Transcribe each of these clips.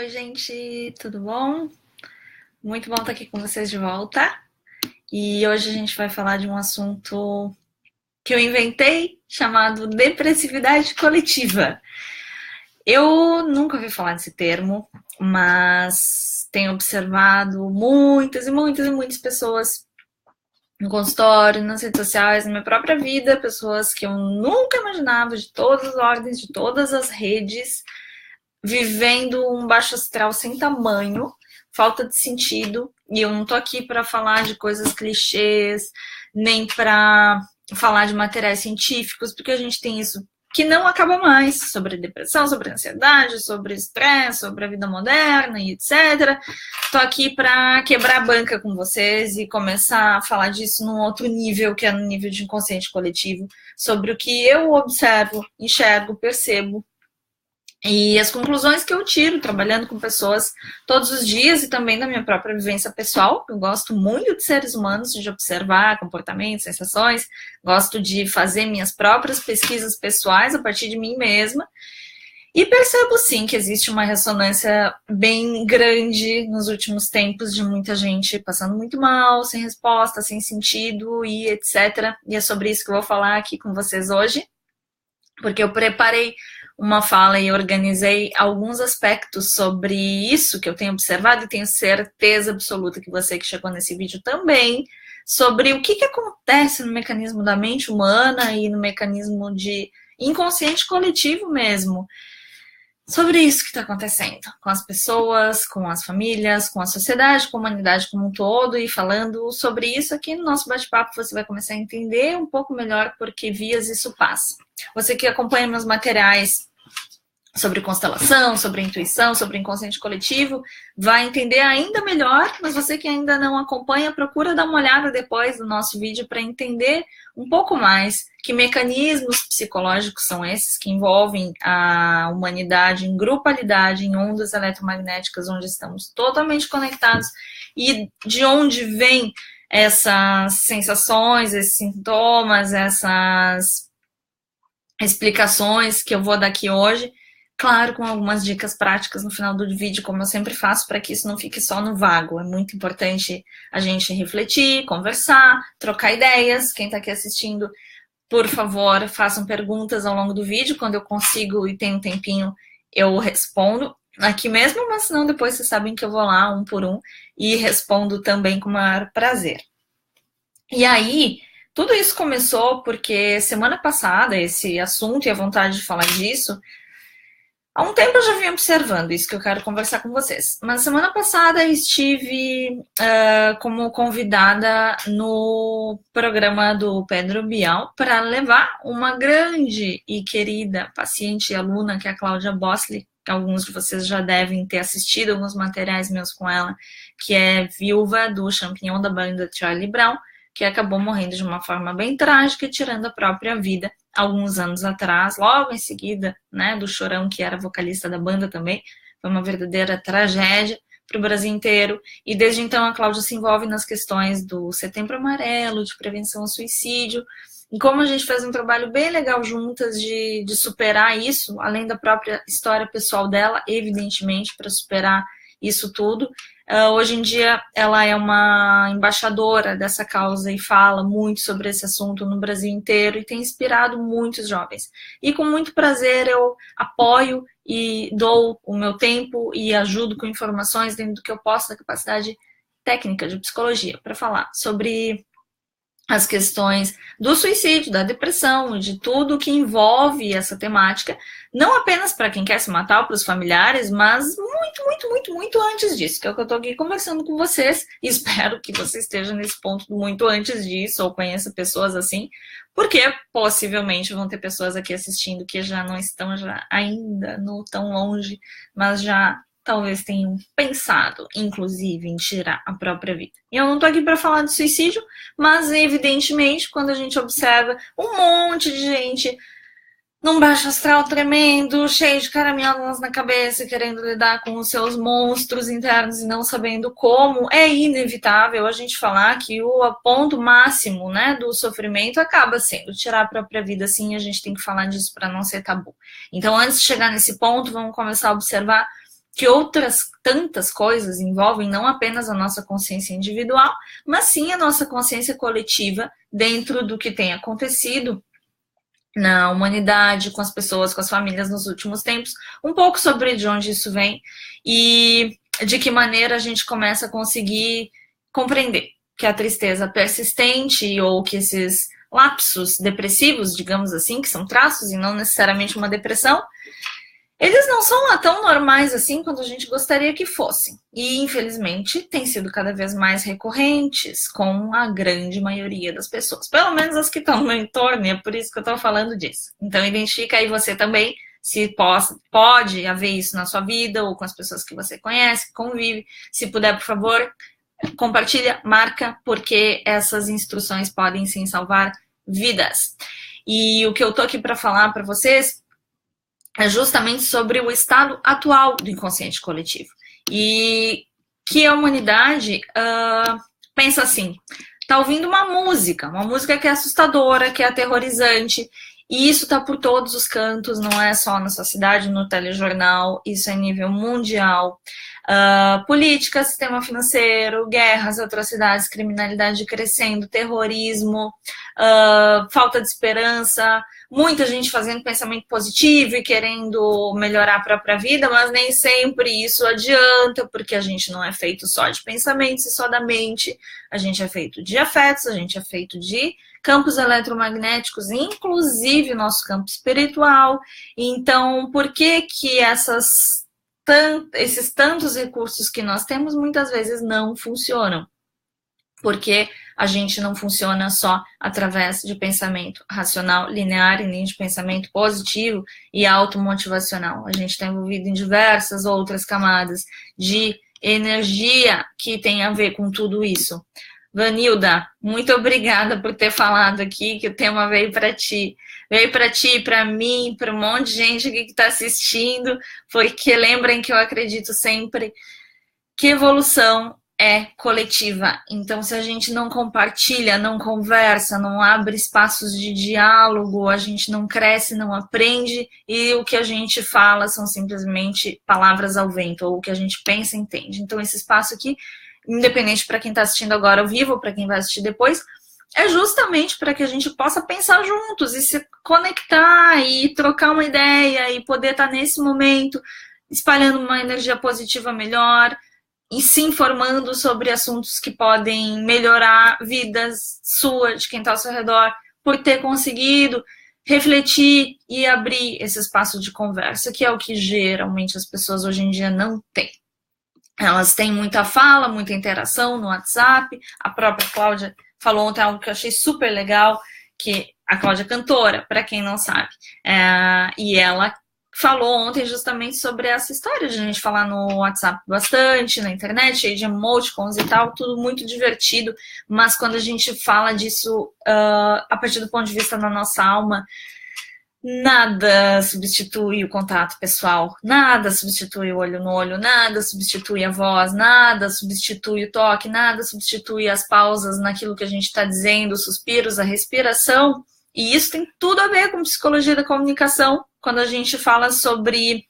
Oi, gente, tudo bom? Muito bom estar aqui com vocês de volta. E hoje a gente vai falar de um assunto que eu inventei, chamado depressividade coletiva. Eu nunca ouvi falar desse termo, mas tenho observado muitas e muitas e muitas pessoas no consultório, nas redes sociais, na minha própria vida, pessoas que eu nunca imaginava, de todas as ordens, de todas as redes, vivendo um baixo astral sem tamanho, falta de sentido, e eu não tô aqui para falar de coisas clichês, nem para falar de materiais científicos, porque a gente tem isso que não acaba mais, sobre depressão, sobre ansiedade, sobre estresse, sobre a vida moderna e etc. Tô aqui para quebrar a banca com vocês e começar a falar disso num outro nível, que é no nível de inconsciente coletivo, sobre o que eu observo, enxergo, percebo, e as conclusões que eu tiro trabalhando com pessoas todos os dias e também da minha própria vivência pessoal. Eu gosto muito de seres humanos, de observar comportamentos, sensações, gosto de fazer minhas próprias pesquisas pessoais a partir de mim mesma. E percebo sim que existe uma ressonância bem grande nos últimos tempos de muita gente passando muito mal, sem resposta, sem sentido e etc. E é sobre isso que eu vou falar aqui com vocês hoje, porque eu preparei uma fala e organizei alguns aspectos sobre isso que eu tenho observado e tenho certeza absoluta que você que chegou nesse vídeo também, sobre o que acontece no mecanismo da mente humana e no mecanismo de inconsciente coletivo mesmo. Sobre isso que está acontecendo com as pessoas, com as famílias, com a sociedade, com a humanidade como um todo, e falando sobre isso aqui no nosso bate-papo você vai começar a entender um pouco melhor por que vias isso passa. Você que acompanha meus materiais sobre constelação, sobre intuição, sobre inconsciente coletivo, vai entender ainda melhor, mas você que ainda não acompanha, procura dar uma olhada depois do nosso vídeo para entender um pouco mais que mecanismos psicológicos são esses que envolvem a humanidade em grupalidade, em ondas eletromagnéticas, onde estamos totalmente conectados, e de onde vêm essas sensações, esses sintomas, essas explicações que eu vou dar aqui hoje. Claro, com algumas dicas práticas no final do vídeo, como eu sempre faço, para que isso não fique só no vago. É muito importante a gente refletir, conversar, trocar ideias. Quem está aqui assistindo, por favor, façam perguntas ao longo do vídeo. Quando eu consigo e tenho um tempinho, eu respondo aqui mesmo, mas senão depois vocês sabem que eu vou lá um por um e respondo também com o maior prazer. E aí, tudo isso começou porque semana passada, esse assunto e a vontade de falar disso, há um tempo eu já vim observando isso que eu quero conversar com vocês. Mas semana passada estive como convidada no programa do Pedro Bial para levar uma grande e querida paciente e aluna, que é a Cláudia Bosley, que alguns de vocês já devem ter assistido alguns materiais meus com ela, que é viúva do champignon da banda Charlie Brown, que acabou morrendo de uma forma bem trágica e tirando a própria vida alguns anos atrás, logo em seguida, né, do Chorão, que era vocalista da banda também. Foi uma verdadeira tragédia para o Brasil inteiro, e desde então a Cláudia se envolve nas questões do Setembro Amarelo, de prevenção ao suicídio, e como a gente fez um trabalho bem legal juntas de superar isso, além da própria história pessoal dela, evidentemente, para superar isso tudo. Hoje em dia ela é uma embaixadora dessa causa e fala muito sobre esse assunto no Brasil inteiro e tem inspirado muitos jovens. E com muito prazer eu apoio e dou o meu tempo e ajudo com informações dentro do que eu posso, da capacidade técnica de psicologia, para falar sobre as questões do suicídio, da depressão, de tudo que envolve essa temática, não apenas para quem quer se matar ou para os familiares, mas muito antes disso, que é o que eu estou aqui conversando com vocês, e espero que você esteja nesse ponto muito antes disso, ou conheça pessoas assim, porque possivelmente vão ter pessoas aqui assistindo que já não estão ainda no tão longe, mas já talvez tenham pensado, inclusive, em tirar a própria vida. E eu não tô aqui para falar de suicídio, mas, evidentemente, quando a gente observa um monte de gente num baixo astral tremendo, cheio de caraminholas na cabeça, querendo lidar com os seus monstros internos e não sabendo como, é inevitável a gente falar que o ponto máximo, né, do sofrimento acaba sendo tirar a própria vida, sim, a gente tem que falar disso para não ser tabu. Então, antes de chegar nesse ponto, vamos começar a observar que outras tantas coisas envolvem não apenas a nossa consciência individual, mas sim a nossa consciência coletiva dentro do que tem acontecido na humanidade, com as pessoas, com as famílias nos últimos tempos, um pouco sobre de onde isso vem e de que maneira a gente começa a conseguir compreender que a tristeza persistente ou que esses lapsos depressivos, digamos assim, que são traços e não necessariamente uma depressão, eles não são lá tão normais assim quanto a gente gostaria que fossem. E, infelizmente, têm sido cada vez mais recorrentes com a grande maioria das pessoas. Pelo menos as que estão no meu entorno, e é por isso que eu estou falando disso. Então, identifica aí você também, se pode haver isso na sua vida, ou com as pessoas que você conhece, que convive. Se puder, por favor, compartilha, marca, porque essas instruções podem sim salvar vidas. E o que eu tô aqui para falar para vocês é justamente sobre o estado atual do inconsciente coletivo. E que a humanidade pensa assim, tá ouvindo uma música que é assustadora, que é aterrorizante, e isso tá por todos os cantos, não é só na sua cidade, no telejornal, isso é nível mundial. Política, sistema financeiro, guerras, atrocidades, criminalidade crescendo, terrorismo, falta de esperança, muita gente fazendo pensamento positivo e querendo melhorar a própria vida, mas nem sempre isso adianta, porque a gente não é feito só de pensamentos e só da mente, a gente é feito de afetos, a gente é feito de campos eletromagnéticos, inclusive nosso campo espiritual. Então, por que que esses tantos recursos que nós temos muitas vezes não funcionam? Porque a gente não funciona só através de pensamento racional, linear, e nem de pensamento positivo e automotivacional. A gente está envolvido em diversas outras camadas de energia que tem a ver com tudo isso. Vanilda, muito obrigada por ter falado aqui, que o tema veio para ti. Veio para ti, para mim, para um monte de gente aqui que está assistindo, porque lembrem que eu acredito sempre que evolução é coletiva. Então, se a gente não compartilha, não conversa, não abre espaços de diálogo, a gente não cresce, não aprende, e o que a gente fala são simplesmente palavras ao vento, ou o que a gente pensa e entende. Então, esse espaço aqui, independente para quem está assistindo agora ao vivo, ou para quem vai assistir depois, é justamente para que a gente possa pensar juntos e se conectar e trocar uma ideia e poder estar nesse momento espalhando uma energia positiva melhor e se informando sobre assuntos que podem melhorar vidas suas, de quem está ao seu redor, por ter conseguido refletir e abrir esse espaço de conversa, que é o que geralmente as pessoas hoje em dia não têm. Elas têm muita fala, muita interação no WhatsApp. A própria Cláudia falou ontem algo que eu achei super legal, que a Cláudia é cantora, para quem não sabe. E ela falou ontem justamente sobre essa história de a gente falar no WhatsApp bastante, na internet, cheio de emoticons e tal, tudo muito divertido, mas quando a gente fala disso a partir do ponto de vista da nossa alma, nada substitui o contato pessoal, nada substitui o olho no olho, nada substitui a voz, nada substitui o toque, nada substitui as pausas naquilo que a gente está dizendo, os suspiros, a respiração. E isso tem tudo a ver com psicologia da comunicação, quando a gente fala sobre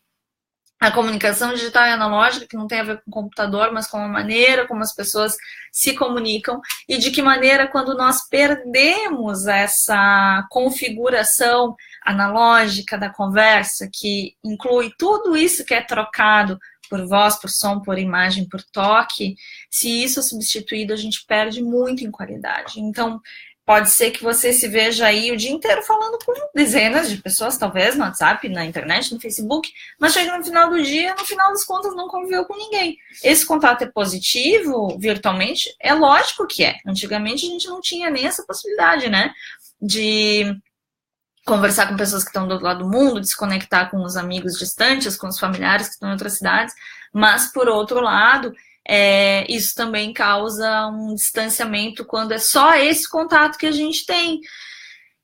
a comunicação digital e analógica, que não tem a ver com o computador, mas com a maneira como as pessoas se comunicam e de que maneira, quando nós perdemos essa configuração analógica da conversa, que inclui tudo isso que é trocado por voz, por som, por imagem, por toque, se isso é substituído, a gente perde muito em qualidade. Então, pode ser que você se veja aí o dia inteiro falando com dezenas de pessoas, talvez, no WhatsApp, na internet, no Facebook, mas chega no final do dia, no final das contas, não conviveu com ninguém. Esse contato é positivo, virtualmente? É lógico que é. Antigamente, a gente não tinha nem essa possibilidade, né? De conversar com pessoas que estão do outro lado do mundo, de se conectar com os amigos distantes, com os familiares que estão em outras cidades, mas, por outro lado, isso também causa um distanciamento quando é só esse contato que a gente tem.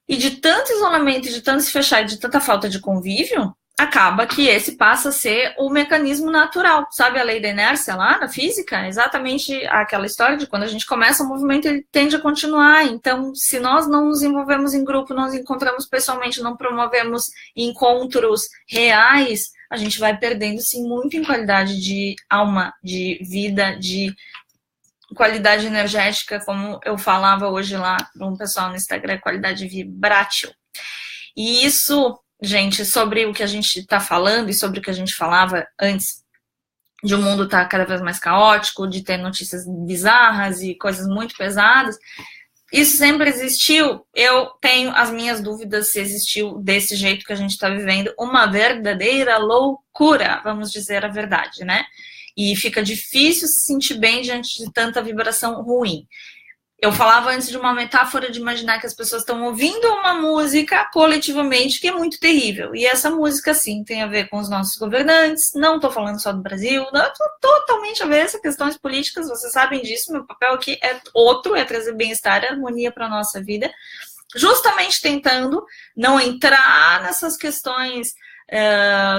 E de tanto isolamento, de tanto se fechar, e de tanta falta de convívio, acaba que esse passa a ser o mecanismo natural. Sabe a lei da inércia lá na física? Exatamente aquela história de quando a gente começa o movimento, ele tende a continuar. Então, se nós não nos envolvemos em grupo, não nos encontramos pessoalmente, não promovemos encontros reais, a gente vai perdendo, sim, muito em qualidade de alma, de vida, de qualidade energética, como eu falava hoje lá para um pessoal no Instagram, qualidade vibrátil. E isso, gente, sobre o que a gente está falando e sobre o que a gente falava antes, de o mundo estar cada vez mais caótico, de ter notícias bizarras e coisas muito pesadas, isso sempre existiu. Eu tenho as minhas dúvidas se existiu desse jeito que a gente está vivendo, uma verdadeira loucura, vamos dizer a verdade, né? E fica difícil se sentir bem diante de tanta vibração ruim. Eu falava antes de uma metáfora de imaginar que as pessoas estão ouvindo uma música coletivamente que é muito terrível. E essa música, sim, tem a ver com os nossos governantes. Não estou falando só do Brasil, não, estou totalmente a ver essas questões políticas, vocês sabem disso. Meu papel aqui é outro, é trazer bem-estar e harmonia para a nossa vida. Justamente tentando não entrar nessas questões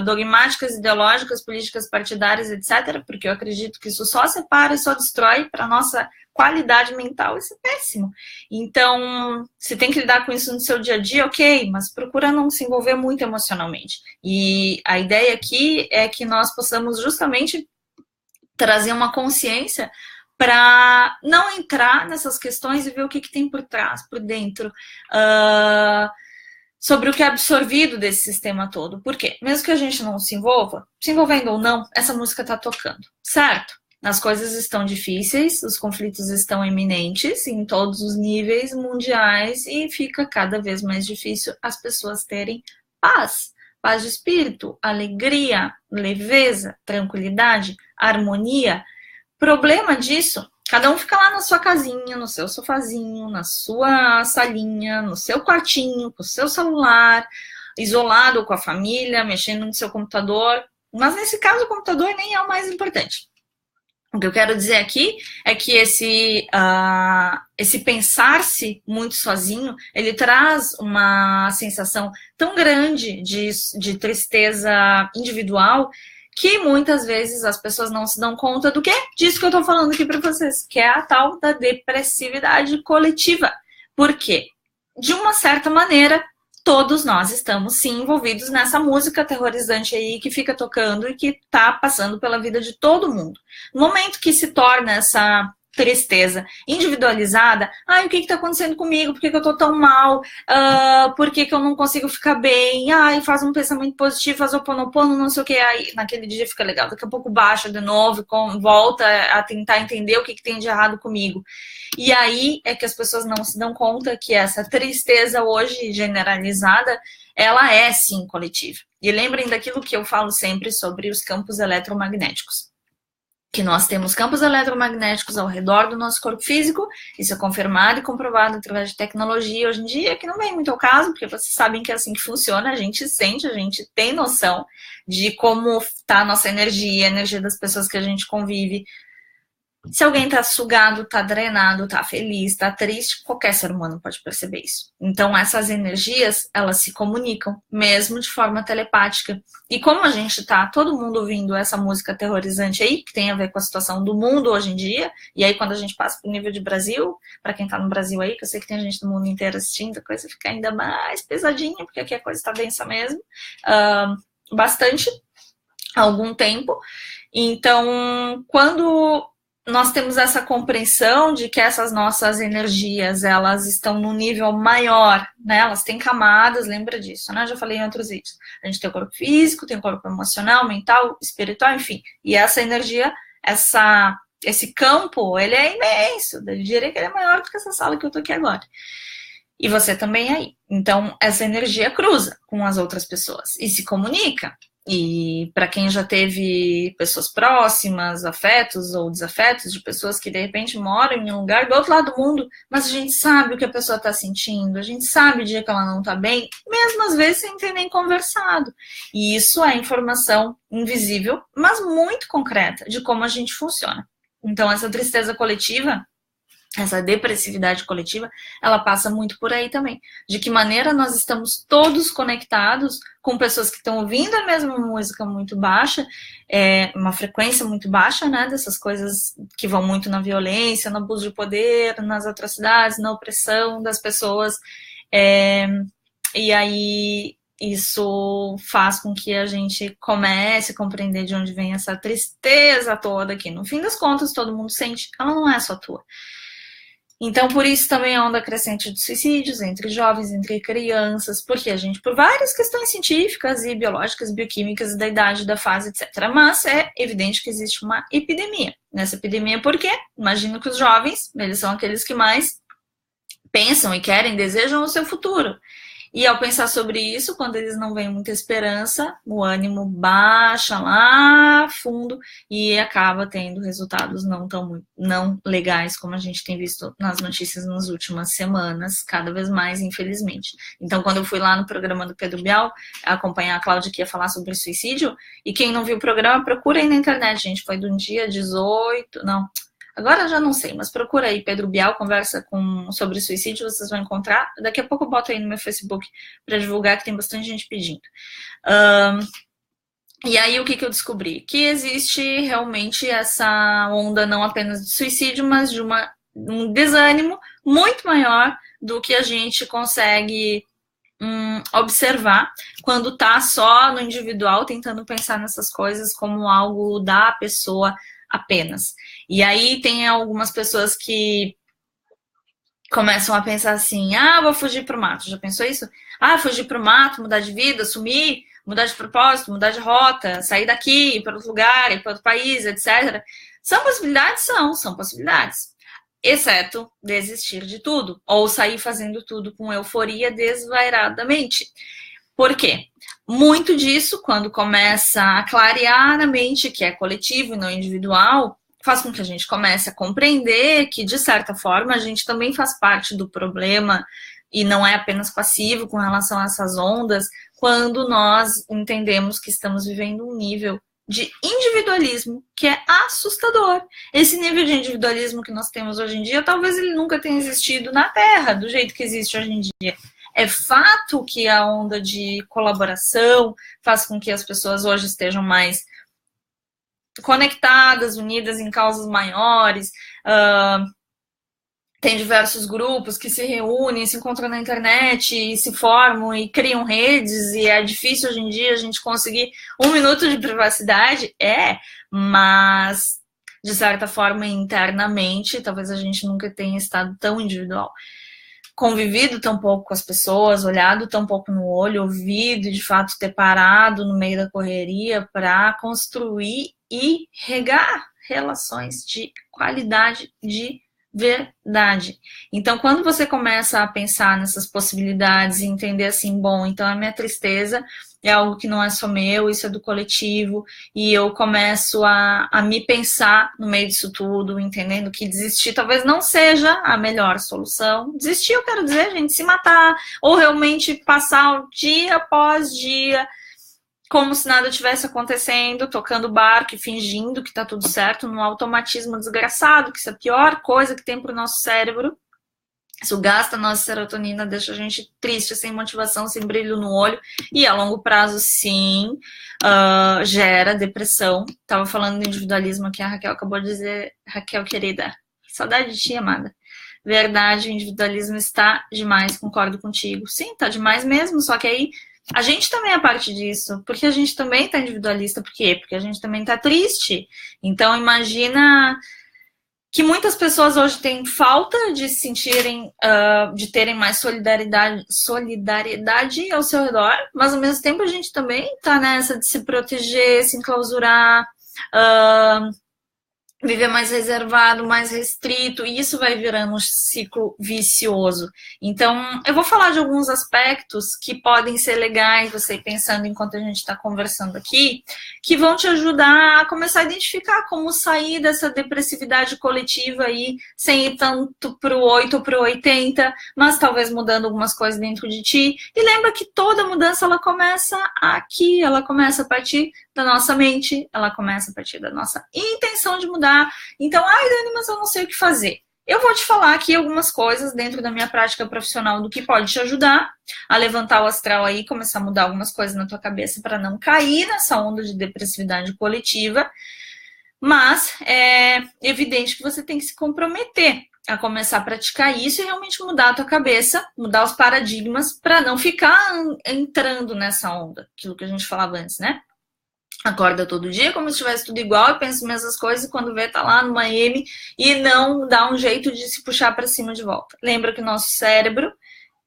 dogmáticas, ideológicas, políticas partidárias, etc., porque eu acredito que isso só separa e só destrói para a nossa qualidade mental, isso é péssimo. Então, se tem que lidar com isso no seu dia a dia, ok, mas procura não se envolver muito emocionalmente. E a ideia aqui é que nós possamos justamente trazer uma consciência para não entrar nessas questões e ver o que tem por trás, por dentro, sobre o que é absorvido desse sistema todo. Por quê? Mesmo que a gente não se envolva, se envolvendo ou não, essa música está tocando, certo? As coisas estão difíceis, os conflitos estão iminentes em todos os níveis mundiais e fica cada vez mais difícil as pessoas terem paz, paz de espírito, alegria, leveza, tranquilidade, harmonia. Problema disso, cada um fica lá na sua casinha, no seu sofazinho, na sua salinha, no seu quartinho, com o seu celular, isolado com a família, mexendo no seu computador. Mas nesse caso o computador nem é o mais importante. O que eu quero dizer aqui é que esse pensar-se muito sozinho, ele traz uma sensação tão grande de tristeza individual que muitas vezes as pessoas não se dão conta do que é disso que eu estou falando aqui para vocês, que é a tal da depressividade coletiva. Por quê? De uma certa maneira, todos nós estamos, sim, envolvidos nessa música aterrorizante aí que fica tocando e que está passando pela vida de todo mundo. No momento que se torna essa tristeza individualizada, o que está acontecendo comigo? Por que eu estou tão mal? Por que eu não consigo ficar bem? Faz um pensamento positivo, faz o Ho'oponopono, não sei o que. Aí naquele dia fica legal, daqui a pouco baixa de novo, volta a tentar entender o que tem de errado comigo. E aí é que as pessoas não se dão conta que essa tristeza hoje generalizada, ela é sim coletiva. E lembrem daquilo que eu falo sempre sobre os campos eletromagnéticos. Que nós temos campos eletromagnéticos ao redor do nosso corpo físico, isso é confirmado e comprovado através de tecnologia hoje em dia, que não vem muito ao caso, porque vocês sabem que é assim que funciona, a gente sente, a gente tem noção de como está a nossa energia, a energia das pessoas que a gente convive. Se alguém está sugado, está drenado, está feliz, está triste, qualquer ser humano pode perceber isso. Então, essas energias, elas se comunicam, mesmo de forma telepática. E como a gente está, todo mundo ouvindo essa música aterrorizante aí, que tem a ver com a situação do mundo hoje em dia, e aí quando a gente passa para o nível de Brasil, para quem está no Brasil aí, que eu sei que tem gente do mundo inteiro assistindo, a coisa fica ainda mais pesadinha, porque aqui a coisa está densa mesmo, bastante, há algum tempo. Então, quando nós temos essa compreensão de que essas nossas energias, elas estão num nível maior, né? Elas têm camadas, lembra disso, né? Já falei em outros vídeos. A gente tem o corpo físico, tem o corpo emocional, mental, espiritual, enfim. E essa energia, esse campo, ele é imenso. Eu diria que ele é maior do que essa sala que eu tô aqui agora. E você também aí. Então, essa energia cruza com as outras pessoas e se comunica. E para quem já teve pessoas próximas, afetos ou desafetos, de pessoas que de repente moram em um lugar do outro lado do mundo, mas a gente sabe o que a pessoa está sentindo, a gente sabe o dia que ela não está bem, mesmo às vezes sem ter nem conversado. E isso é informação invisível, mas muito concreta de como a gente funciona. Então essa tristeza coletiva, essa depressividade coletiva, ela passa muito por aí também. De que maneira nós estamos todos conectados com pessoas que estão ouvindo a mesma música muito baixa, uma frequência muito baixa, né, dessas coisas que vão muito na violência, no abuso de poder, nas atrocidades, na opressão das pessoas. E aí isso faz com que a gente comece a compreender de onde vem essa tristeza toda, que no fim das contas todo mundo sente, ela não é só tua. Então, por isso também a onda crescente de suicídios entre jovens, entre crianças, porque a gente, por várias questões científicas e biológicas, bioquímicas, da idade, da fase, etc. Mas é evidente que existe uma epidemia. Nessa epidemia, por quê? Imagino que os jovens, eles são aqueles que mais pensam e querem, desejam o seu futuro. E ao pensar sobre isso, quando eles não veem muita esperança, o ânimo baixa lá fundo e acaba tendo resultados não legais, como a gente tem visto nas notícias nas últimas semanas, cada vez mais, infelizmente. Então, quando eu fui lá no programa do Pedro Bial, acompanhar a Cláudia que ia falar sobre suicídio, e quem não viu o programa, procura aí na internet, gente, foi do dia 18, não... Agora já não sei, mas procura aí Pedro Bial, conversa sobre suicídio, vocês vão encontrar. Daqui a pouco eu boto aí no meu Facebook para divulgar, que tem bastante gente pedindo. E aí o que eu descobri? Que existe realmente essa onda não apenas de suicídio, mas de um desânimo muito maior do que a gente consegue observar quando tá só no individual, tentando pensar nessas coisas como algo da pessoa apenas. E aí tem algumas pessoas que começam a pensar assim, vou fugir pro mato. Já pensou isso? Fugir pro mato, mudar de vida, sumir, mudar de propósito, mudar de rota, sair daqui, ir para outro lugar, ir para outro país, etc. São possibilidades? São possibilidades. Exceto desistir de tudo, ou sair fazendo tudo com euforia desvairadamente. Por quê? Muito disso, quando começa a clarear na mente que é coletivo e não individual, faz com que a gente comece a compreender que, de certa forma, a gente também faz parte do problema e não é apenas passivo com relação a essas ondas, quando nós entendemos que estamos vivendo um nível de individualismo que é assustador. Esse nível de individualismo que nós temos hoje em dia, talvez ele nunca tenha existido na Terra, do jeito que existe hoje em dia. É fato que a onda de colaboração faz com que as pessoas hoje estejam mais conectadas, unidas em causas maiores. Tem diversos grupos que se reúnem, se encontram na internet e se formam e criam redes, e é difícil hoje em dia a gente conseguir 1 minuto de privacidade, mas de certa forma internamente talvez a gente nunca tenha estado tão individual, convivido tão pouco com as pessoas, olhado tão pouco no olho, ouvido e de fato ter parado no meio da correria para construir e regar relações de qualidade, de verdade. Então, quando você começa a pensar nessas possibilidades e entender assim, bom, então a minha tristeza é algo que não é só meu, isso é do coletivo, e eu começo a me pensar no meio disso tudo, entendendo que desistir talvez não seja a melhor solução. Desistir, eu quero dizer, gente, se matar, ou realmente passar dia após dia como se nada tivesse acontecendo, tocando barco e fingindo que tá tudo certo, num automatismo desgraçado, que isso é a pior coisa que tem pro nosso cérebro. Isso gasta a nossa serotonina, deixa a gente triste, sem motivação, sem brilho no olho, e a longo prazo, sim, gera depressão. Tava falando do individualismo aqui, a Raquel acabou de dizer, Raquel querida, saudade de ti, amada. Verdade, o individualismo está demais, concordo contigo. Sim, tá demais mesmo, só que aí a gente também é parte disso, porque a gente também está individualista. Por quê? Porque a gente também está triste. Então, imagina que muitas pessoas hoje têm falta de se sentirem, de terem mais solidariedade ao seu redor, mas ao mesmo tempo a gente também está nessa de se proteger, se enclausurar, viver mais reservado, mais restrito, e isso vai virando um ciclo vicioso. Então, eu vou falar de alguns aspectos que podem ser legais, você ir pensando enquanto a gente está conversando aqui, que vão te ajudar a começar a identificar como sair dessa depressividade coletiva aí, sem ir tanto pro 8 ou pro 80, mas talvez mudando algumas coisas dentro de ti. E lembra que toda mudança, ela começa aqui, ela começa a partir da nossa mente, ela começa a partir da nossa intenção de mudar. Então, Dani, mas eu não sei o que fazer. Eu vou te falar aqui algumas coisas dentro da minha prática profissional do que pode te ajudar a levantar o astral aí, começar a mudar algumas coisas na tua cabeça para não cair nessa onda de depressividade coletiva. Mas é evidente que você tem que se comprometer a começar a praticar isso e realmente mudar a tua cabeça, mudar os paradigmas para não ficar entrando nessa onda, aquilo que a gente falava antes, né? Acorda todo dia como se tivesse tudo igual e pensa as mesmas coisas e quando vê tá lá numa M e não dá um jeito de se puxar para cima de volta. Lembra que o nosso cérebro,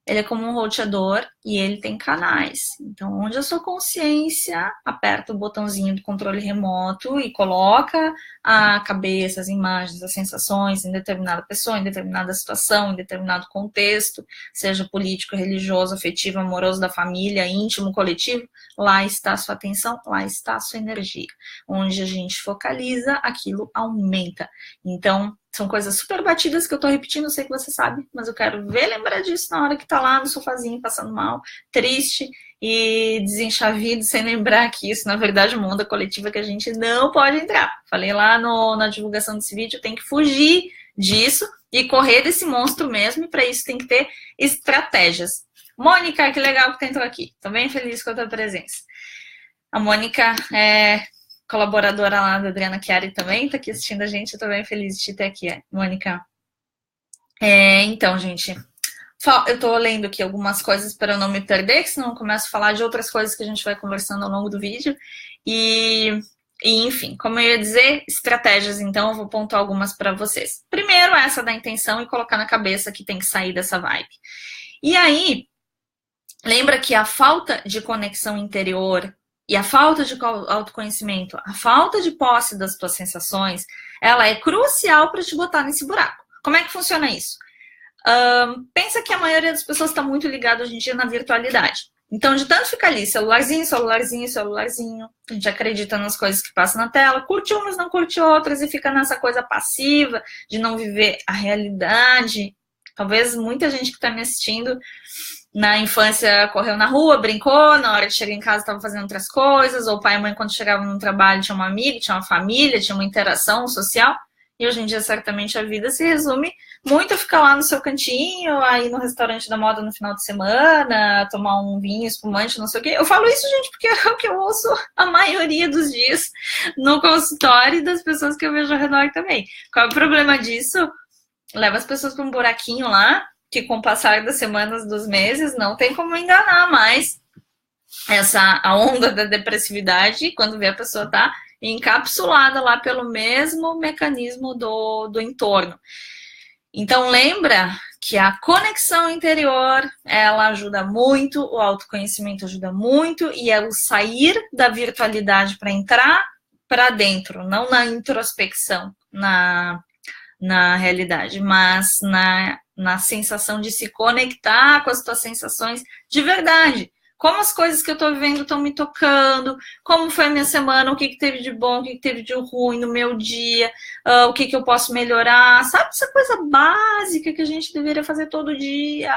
ele é como um roteador e ele tem canais. Então, onde a sua consciência aperta o botãozinho do controle remoto e coloca a cabeça, as imagens, as sensações em determinada pessoa, em determinada situação, em determinado contexto, seja político, religioso, afetivo, amoroso, da família, íntimo, coletivo, lá está a sua atenção, lá está a sua energia. Onde a gente focaliza, aquilo aumenta. Então, são coisas super batidas que eu tô repetindo, eu sei que você sabe, mas eu quero ver lembrar disso na hora que tá lá no sofazinho, passando mal, triste e desenchavido, sem lembrar que isso, na verdade, é uma onda coletiva que a gente não pode entrar. Falei lá na divulgação desse vídeo, tem que fugir disso e correr desse monstro mesmo, e para isso tem que ter estratégias. Mônica, que legal que tu entrou aqui. Tô bem feliz com a tua presença. A Mônica é colaboradora lá da Adriana Chiari também, tá aqui assistindo a gente, eu tô bem feliz de te ter aqui, Mônica. Então, gente, eu tô lendo aqui algumas coisas para eu não me perder, que senão eu começo a falar de outras coisas que a gente vai conversando ao longo do vídeo. E enfim, como eu ia dizer, estratégias, então eu vou pontuar algumas para vocês. Primeiro, essa da intenção e colocar na cabeça que tem que sair dessa vibe. E aí, lembra que a falta de conexão interior e a falta de autoconhecimento, a falta de posse das tuas sensações, ela é crucial para te botar nesse buraco. Como é que funciona isso? Pensa que a maioria das pessoas está muito ligada hoje em dia na virtualidade. Então, de tanto ficar ali, celularzinho, a gente acredita nas coisas que passam na tela, curte umas, não curte outras, e fica nessa coisa passiva de não viver a realidade. Talvez muita gente que está me assistindo na infância correu na rua, brincou, na hora de chegar em casa estava fazendo outras coisas, ou pai e mãe quando chegavam no trabalho tinha um amigo, tinha uma família, tinha uma interação social, e hoje em dia certamente a vida se resume muito a ficar lá no seu cantinho, aí no restaurante da moda no final de semana, tomar um vinho espumante, não sei o quê. Eu falo isso, gente, porque é o que eu ouço a maioria dos dias no consultório e das pessoas que eu vejo ao redor também. Qual é o problema disso? Leva as pessoas para um buraquinho lá, que com o passar das semanas, dos meses, não tem como enganar mais a onda da depressividade, quando vê a pessoa tá encapsulada lá pelo mesmo mecanismo do entorno. Então, lembra que a conexão interior, ela ajuda muito, o autoconhecimento ajuda muito, e é o sair da virtualidade para entrar para dentro, não na introspecção, na realidade, mas na sensação de se conectar com as tuas sensações de verdade. Como as coisas que eu tô vivendo estão me tocando, como foi a minha semana, o que teve de bom, o que teve de ruim no meu dia, o que eu posso melhorar, sabe? Essa coisa básica que a gente deveria fazer todo dia.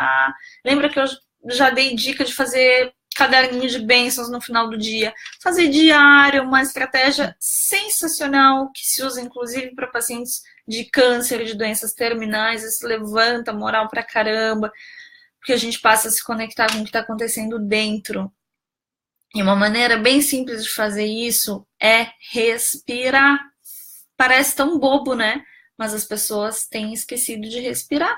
Lembra que eu já dei dica de fazer caderninho de bênçãos no final do dia, fazer diário, uma estratégia sensacional que se usa inclusive para pacientes de câncer, de doenças terminais, isso levanta a moral pra caramba, porque a gente passa a se conectar com o que está acontecendo dentro. E uma maneira bem simples de fazer isso é respirar. Parece tão bobo, né? Mas as pessoas têm esquecido de respirar.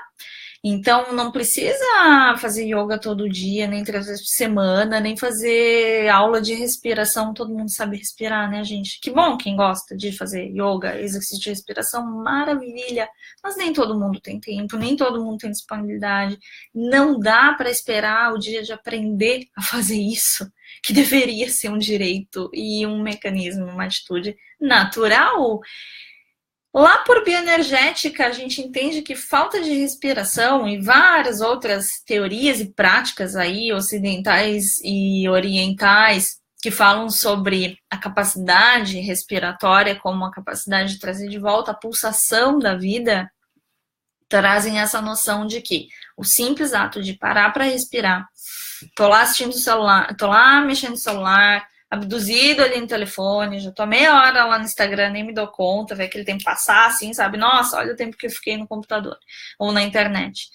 Então, não precisa fazer yoga todo dia, nem 3 vezes por semana, nem fazer aula de respiração. Todo mundo sabe respirar, né, gente? Que bom quem gosta de fazer yoga, exercício de respiração, maravilha. Mas nem todo mundo tem tempo, nem todo mundo tem disponibilidade. Não dá para esperar o dia de aprender a fazer isso, que deveria ser um direito e um mecanismo, uma atitude natural. Lá por bioenergética, a gente entende que falta de respiração e várias outras teorias e práticas aí, ocidentais e orientais, que falam sobre a capacidade respiratória como a capacidade de trazer de volta a pulsação da vida, trazem essa noção de que o simples ato de parar para respirar, tô lá assistindo o celular, tô lá mexendo no celular, abduzido ali no telefone, já tô meia hora lá no Instagram, nem me dou conta, vê aquele tempo passar, assim, sabe? Nossa, olha o tempo que eu fiquei no computador ou na internet.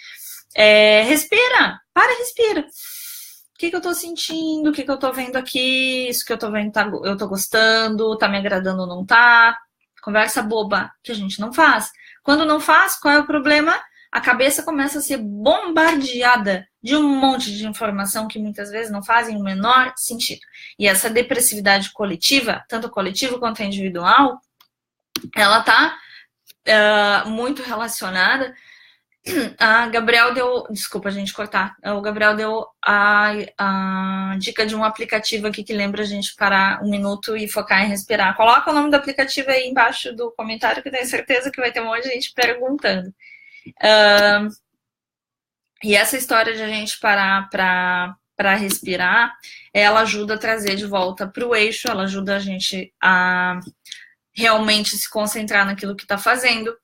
Respira, para e respira. O que eu tô sentindo? O que eu tô vendo aqui? Isso que eu tô vendo, eu tô gostando, tá me agradando ou não tá? Conversa boba que a gente não faz. Quando não faz, qual é o problema? A cabeça começa a ser bombardeada de um monte de informação que muitas vezes não fazem o menor sentido. E essa depressividade coletiva, tanto coletiva quanto individual, ela tá muito relacionada. A Gabriel deu, desculpa a gente cortar, o Gabriel deu a dica de um aplicativo aqui que lembra a gente parar um minuto e focar em respirar. Coloca o nome do aplicativo aí embaixo do comentário que eu tenho certeza que vai ter um monte de gente perguntando. E essa história de a gente parar para respirar, ela ajuda a trazer de volta para o eixo, ela ajuda a gente a realmente se concentrar naquilo que está fazendo,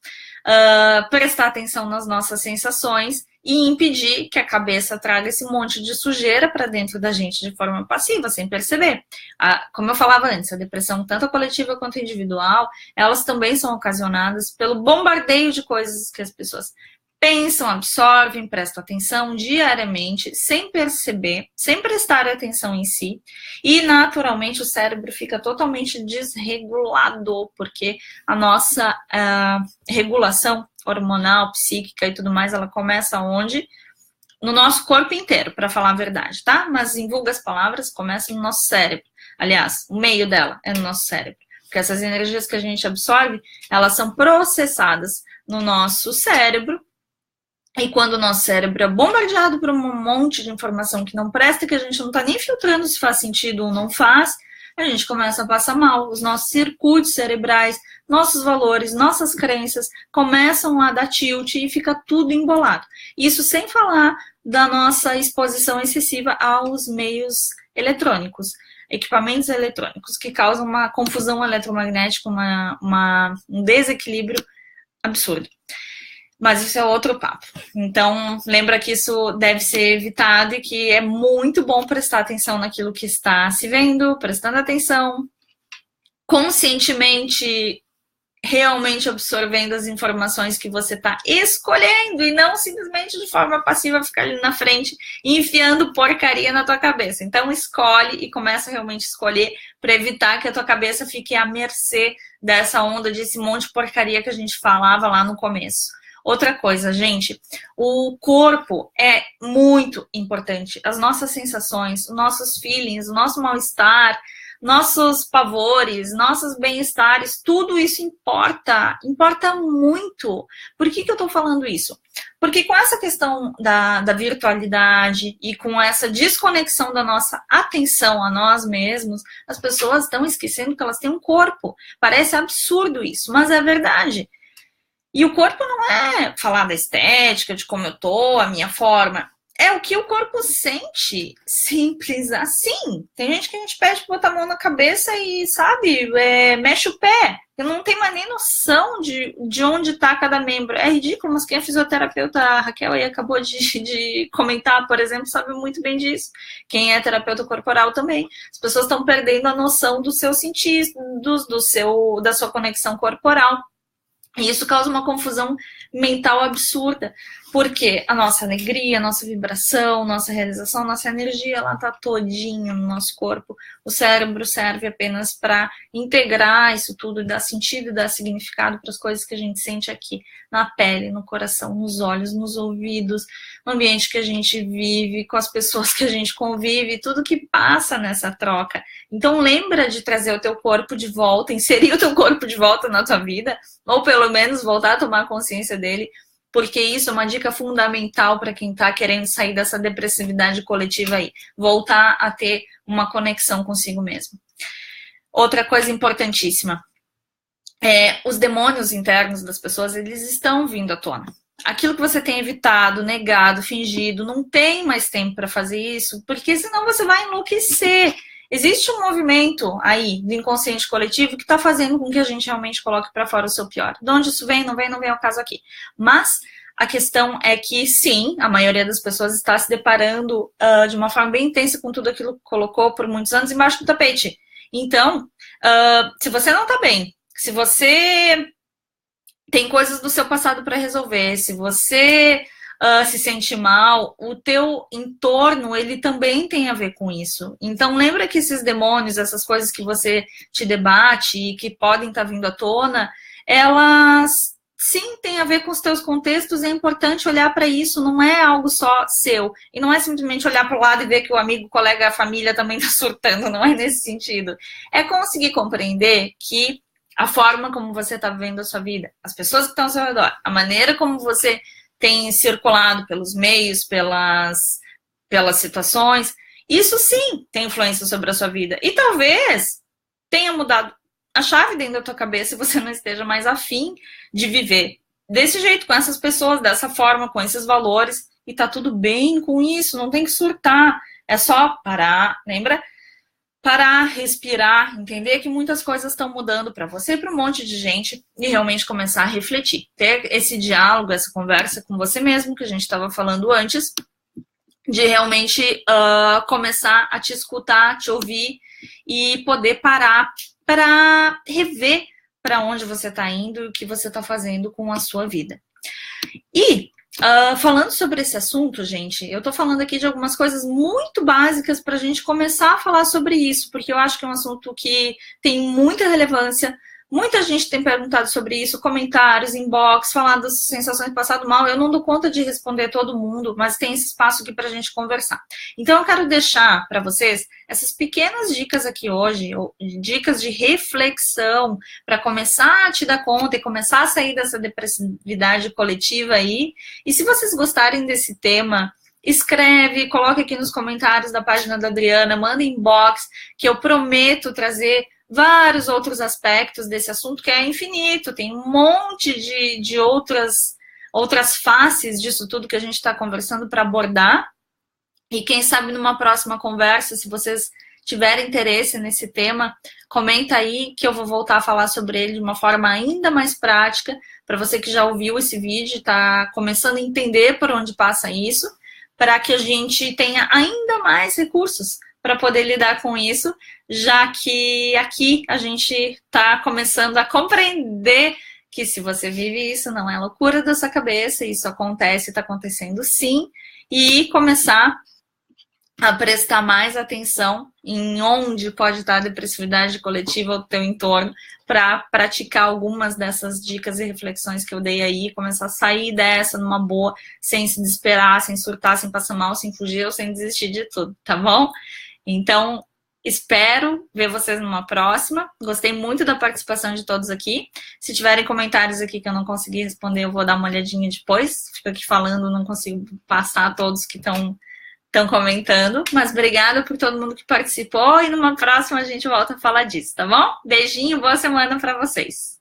prestar atenção nas nossas sensações e impedir que a cabeça traga esse monte de sujeira para dentro da gente de forma passiva, sem perceber. Como eu falava antes, a depressão, tanto coletiva quanto individual, elas também são ocasionadas pelo bombardeio de coisas que as pessoas pensam, absorvem, prestam atenção diariamente, sem perceber, sem prestar atenção em si, e naturalmente o cérebro fica totalmente desregulado, porque a nossa regulação hormonal, psíquica e tudo mais, ela começa onde? No nosso corpo inteiro, para falar a verdade, tá? Mas em vulgas palavras, começa no nosso cérebro. Aliás, o meio dela é no nosso cérebro. Porque essas energias que a gente absorve, elas são processadas no nosso cérebro. E quando o nosso cérebro é bombardeado por um monte de informação que não presta, que a gente não está nem filtrando se faz sentido ou não faz, a gente começa a passar mal. Os nossos circuitos cerebrais, nossos valores, nossas crenças começam a dar tilt e fica tudo embolado. Isso sem falar da nossa exposição excessiva aos meios eletrônicos, equipamentos eletrônicos, que causam uma confusão eletromagnética, um desequilíbrio absurdo. Mas isso é outro papo. Então, lembra que isso deve ser evitado e que é muito bom prestar atenção naquilo que está se vendo, prestando atenção, conscientemente, realmente absorvendo as informações que você está escolhendo e não simplesmente de forma passiva ficar ali na frente e enfiando porcaria na tua cabeça. Então, escolhe e começa realmente a escolher para evitar que a tua cabeça fique à mercê dessa onda, desse monte de porcaria que a gente falava lá no começo. Outra coisa, gente, o corpo é muito importante. As nossas sensações, os nossos feelings, o nosso mal-estar, nossos pavores, nossos bem-estares, tudo isso importa muito. Por que eu tô falando isso? Porque com essa questão da virtualidade e com essa desconexão da nossa atenção a nós mesmos, as pessoas estão esquecendo que elas têm um corpo. Parece absurdo isso, mas é verdade. E o corpo não é falar da estética, de como eu tô, a minha forma. É o que o corpo sente, simples assim. Tem gente que a gente pede pra botar a mão na cabeça e, sabe, mexe o pé. Eu não tenho mais nem noção de onde tá cada membro. É ridículo, mas quem é fisioterapeuta, a Raquel aí acabou de comentar, por exemplo, sabe muito bem disso. Quem é terapeuta corporal também. As pessoas estão perdendo a noção do seu sentir, da sua conexão corporal. E isso causa uma confusão mental absurda, porque a nossa alegria, a nossa vibração, nossa realização, nossa energia, ela tá todinha no nosso corpo. O cérebro serve apenas para integrar isso tudo, dar sentido e dar significado para as coisas que a gente sente aqui, na pele, no coração, nos olhos, nos ouvidos, no ambiente que a gente vive, com as pessoas que a gente convive, tudo que passa nessa troca. Então lembra de trazer o teu corpo de volta, inserir o teu corpo de volta na tua vida, ou pelo menos voltar a tomar consciência dele, porque isso é uma dica fundamental para quem está querendo sair dessa depressividade coletiva aí, voltar a ter uma conexão consigo mesmo. Outra coisa importantíssima, os demônios internos das pessoas, eles estão vindo à tona. Aquilo que você tem evitado, negado, fingido, não tem mais tempo para fazer isso, porque senão você vai enlouquecer. Existe um movimento aí do inconsciente coletivo que está fazendo com que a gente realmente coloque para fora o seu pior. De onde isso vem, não vem ao caso aqui. Mas A questão é que, sim, a maioria das pessoas está se deparando de uma forma bem intensa com tudo aquilo que colocou por muitos anos embaixo do tapete. Então, se você não está bem, se você tem coisas do seu passado para resolver, se você se sente mal, o teu entorno, ele também tem a ver com isso. Então, lembra que esses demônios, essas coisas que você te debate e que podem estar vindo à tona, elas sim têm a ver com os teus contextos, é importante olhar para isso, não é algo só seu. E não é simplesmente olhar para o lado e ver que o amigo, o colega, a família também está surtando, não é nesse sentido. É conseguir compreender que a forma como você está vivendo a sua vida, as pessoas que estão ao seu redor, a maneira como você tem circulado pelos meios, pelas situações, isso sim tem influência sobre a sua vida. E talvez tenha mudado a chave dentro da tua cabeça e você não esteja mais afim de viver desse jeito, com essas pessoas, dessa forma, com esses valores, e tá tudo bem com isso, não tem que surtar, é só parar, lembra? Parar, respirar, entender que muitas coisas estão mudando para você e para um monte de gente e realmente começar a refletir. Ter esse diálogo, essa conversa com você mesmo, que a gente estava falando antes, de realmente começar a te escutar, te ouvir e poder parar para rever para onde você está indo e o que você está fazendo com a sua vida. E falando sobre esse assunto, gente, eu tô falando aqui de algumas coisas muito básicas para a gente começar a falar sobre isso, porque eu acho que é um assunto que tem muita relevância. Muita gente tem perguntado sobre isso, comentários, inbox, falando das sensações de passado mal. Eu não dou conta de responder todo mundo, mas tem esse espaço aqui para a gente conversar. Então, eu quero deixar para vocês essas pequenas dicas aqui hoje, dicas de reflexão, para começar a te dar conta e começar a sair dessa depressividade coletiva aí. E se vocês gostarem desse tema, escreve, coloque aqui nos comentários da página da Adriana, manda inbox, que eu prometo trazer vários outros aspectos desse assunto, que é infinito, tem um monte de outras faces disso tudo que a gente está conversando para abordar, e quem sabe numa próxima conversa, se vocês tiverem interesse nesse tema, comenta aí que eu vou voltar a falar sobre ele de uma forma ainda mais prática, para você que já ouviu esse vídeo, está começando a entender por onde passa isso, para que a gente tenha ainda mais recursos para poder lidar com isso, já que aqui a gente está começando a compreender que se você vive isso, não é loucura da sua cabeça, isso acontece, está acontecendo sim, e começar a prestar mais atenção em onde pode estar a depressividade coletiva do teu entorno, para praticar algumas dessas dicas e reflexões que eu dei aí, começar a sair dessa numa boa, sem se desesperar, sem surtar, sem passar mal, sem fugir ou sem desistir de tudo, tá bom? Então, espero ver vocês numa próxima. Gostei muito da participação de todos aqui. Se tiverem comentários aqui que eu não consegui responder, eu vou dar uma olhadinha depois. Fico aqui falando, não consigo passar a todos que estão comentando. Mas obrigada por todo mundo que participou. E numa próxima a gente volta a falar disso, tá bom? Beijinho, boa semana para vocês.